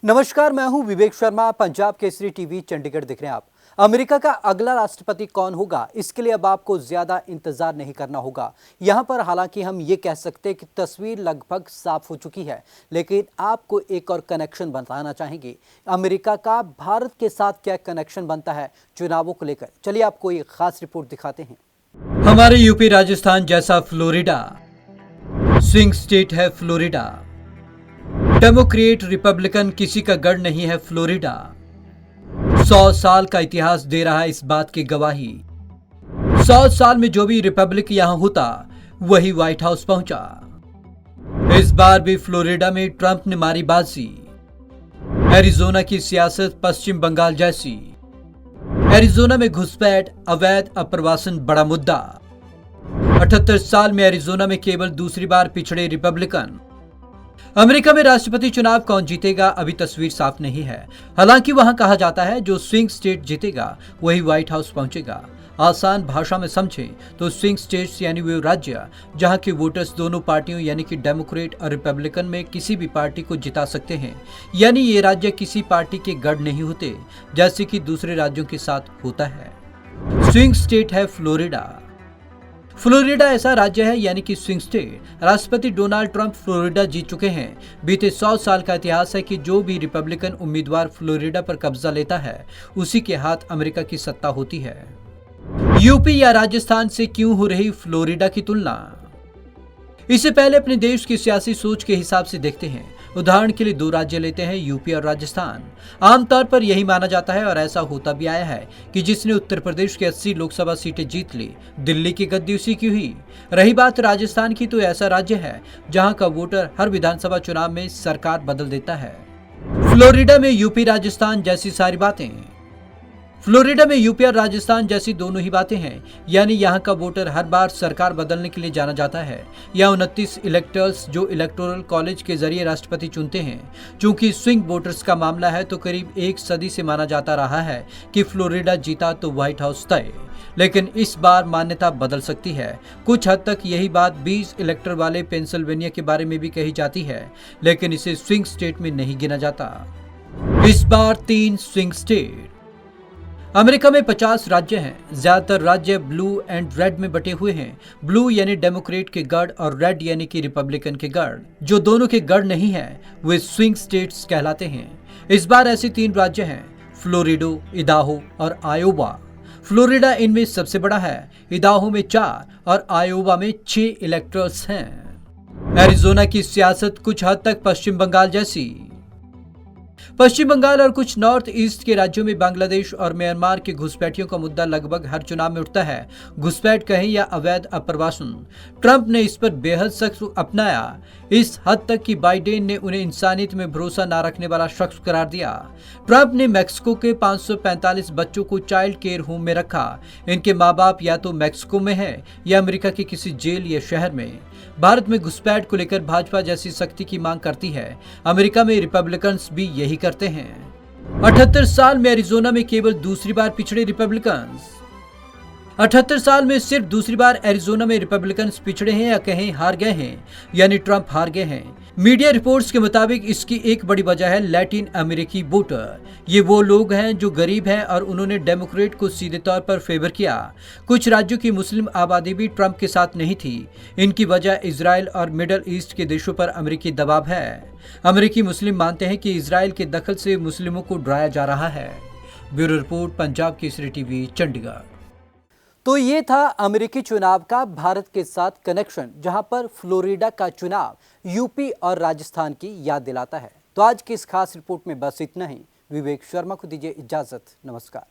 नमस्कार, मैं हूं विवेक शर्मा। पंजाब केसरी टीवी चंडीगढ़ देख रहे हैं आप। अमेरिका का अगला राष्ट्रपति कौन होगा, इसके लिए अब आपको ज्यादा इंतजार नहीं करना होगा। यहां पर हालांकि हम ये कह सकते हैं कि तस्वीर लगभग साफ हो चुकी है, लेकिन आपको एक और कनेक्शन बताना चाहेंगे। अमेरिका का भारत के साथ क्या कनेक्शन बनता है चुनावों को लेकर, चलिए आपको एक खास रिपोर्ट दिखाते हैं। हमारे यूपी राजस्थान जैसा फ्लोरिडा स्विंग स्टेट है। फ्लोरिडा डेमोक्रेट रिपब्लिकन किसी का गढ़ नहीं है। फ्लोरिडा 100 साल का इतिहास दे रहा है इस बात की गवाही। 100 साल में जो भी रिपब्लिक यहां होता वही व्हाइट हाउस पहुंचा। इस बार भी फ्लोरिडा में ट्रंप ने मारी बाजी। एरिजोना की सियासत पश्चिम बंगाल जैसी। एरिजोना में घुसपैठ, अवैध अप्रवासन बड़ा मुद्दा। 78 साल में एरिजोना में केवल दूसरी बार पिछड़े रिपब्लिकन। अमेरिका में राष्ट्रपति चुनाव कौन जीतेगा, अभी तस्वीर साफ नहीं है। हालांकि वहां कहा जाता है जो स्विंग स्टेट जीतेगा वही व्हाइट हाउस पहुंचेगा। आसान भाषा में समझें तो स्विंग स्टेट्स यानी वे राज्य जहां के वोटर्स दोनों पार्टियों यानी कि डेमोक्रेट और रिपब्लिकन में किसी भी पार्टी को जिता सकते हैं। यानी ये राज्य किसी पार्टी के गढ़ नहीं होते, जैसे कि दूसरे राज्यों के साथ होता है। स्विंग स्टेट है फ्लोरिडा। फ्लोरिडा ऐसा राज्य है यानी कि स्विंग स्टेट। राष्ट्रपति डोनाल्ड ट्रंप फ्लोरिडा जीत चुके हैं। बीते 100 साल का इतिहास है कि जो भी रिपब्लिकन उम्मीदवार फ्लोरिडा पर कब्जा लेता है उसी के हाथ अमेरिका की सत्ता होती है। यूपी या राजस्थान से क्यों हो रही फ्लोरिडा की तुलना, इससे पहले अपने देश की सियासी सोच के हिसाब से देखते हैं। उदाहरण के लिए 2 राज्य लेते हैं, यूपी और राजस्थान। आमतौर पर यही माना जाता है और ऐसा होता भी आया है कि जिसने उत्तर प्रदेश की 80 लोकसभा सीटें जीत ली, दिल्ली की गद्दी उसी की हुई। रही बात राजस्थान की, तो ऐसा राज्य है जहां का वोटर हर विधानसभा चुनाव में सरकार बदल देता है। फ्लोरिडा में यूपी राजस्थान जैसी सारी बातें। फ्लोरिडा में यूपी और राजस्थान जैसी दोनों ही बातें हैं, यानी यहाँ का वोटर हर बार सरकार बदलने के लिए जाना जाता है। यहाँ 29 इलेक्टर्स जो इलेक्टोरल कॉलेज के जरिए राष्ट्रपति चुनते हैं। चूंकि स्विंग वोटर्स का मामला है तो करीब 1 सदी से माना जाता रहा है कि फ्लोरिडा जीता तो व्हाइट हाउस तय, लेकिन इस बार मान्यता बदल सकती है। कुछ हद तक यही बात 20 इलेक्टर वाले पेंसिल्वेनिया के बारे में भी कही जाती है, लेकिन इसे स्विंग स्टेट में नहीं गिना जाता। इस बार 3 स्विंग स्टेट। अमेरिका में 50 राज्य हैं। ज्यादातर राज्य ब्लू एंड रेड में बटे हुए हैं। ब्लू यानी डेमोक्रेट के गढ़ और रेड यानी कि रिपब्लिकन के गढ़। जो दोनों के गढ़ नहीं है वे स्विंग स्टेट्स कहलाते हैं। इस बार ऐसे 3 राज्य हैं, फ्लोरिडा, इदाहो और आयोवा। फ्लोरिडा इनमें सबसे बड़ा है। इदाहो में 4 और आयोवा में 6 इलेक्टर्स हैं। एरिजोना की सियासत कुछ हद तक पश्चिम बंगाल जैसी। पश्चिम बंगाल और कुछ नॉर्थ ईस्ट के राज्यों में बांग्लादेश और म्यांमार के घुसपैठियों का मुद्दा लगभग हर चुनाव में उठता है। घुसपैठ कहें या अवैध अप्रवासन, ट्रंप ने इस पर बेहद सख्त अपनाया, इस हद तक कि बाइडेन ने उन्हें इंसानियत में भरोसा न रखने वाला शख्स करार दिया। ट्रंप ने मैक्सिको के 545 बच्चों को चाइल्ड केयर होम में रखा। इनके माँ बाप या तो मैक्सिको में है या अमेरिका के किसी जेल या शहर में। भारत में घुसपैठ को लेकर भाजपा जैसी सख्ती की मांग करती है। अमेरिका में रिपब्लिकन्स भी यही करते हैं। 78 साल में एरिजोना में केवल दूसरी बार पिछड़े रिपब्लिकन्स। 78 साल में सिर्फ दूसरी बार एरिजोना में रिपब्लिकन्स पिछड़े हैं या कहें हार गए हैं, यानी ट्रंप हार गए हैं। मीडिया रिपोर्ट्स के मुताबिक इसकी एक बड़ी वजह है लैटिन अमेरिकी वोटर। ये वो लोग हैं जो गरीब हैं और उन्होंने डेमोक्रेट को सीधे तौर पर फेवर किया। कुछ राज्यों की मुस्लिम आबादी भी ट्रंप के साथ नहीं थी। इनकी वजह इजराइल और मिडल ईस्ट के देशों पर अमेरिकी दबाव है। अमेरिकी मुस्लिम मानते हैं कि इजराइल के दखल से मुस्लिमों को डराया जा रहा है। Bureau report, Punjab Kesari TV, Chandigarh. तो ये था अमेरिकी चुनाव का भारत के साथ कनेक्शन, जहां पर फ्लोरिडा का चुनाव यूपी और राजस्थान की याद दिलाता है। तो आज की इस खास रिपोर्ट में बस इतना ही। विवेक शर्मा को दीजिए इजाजत। नमस्कार।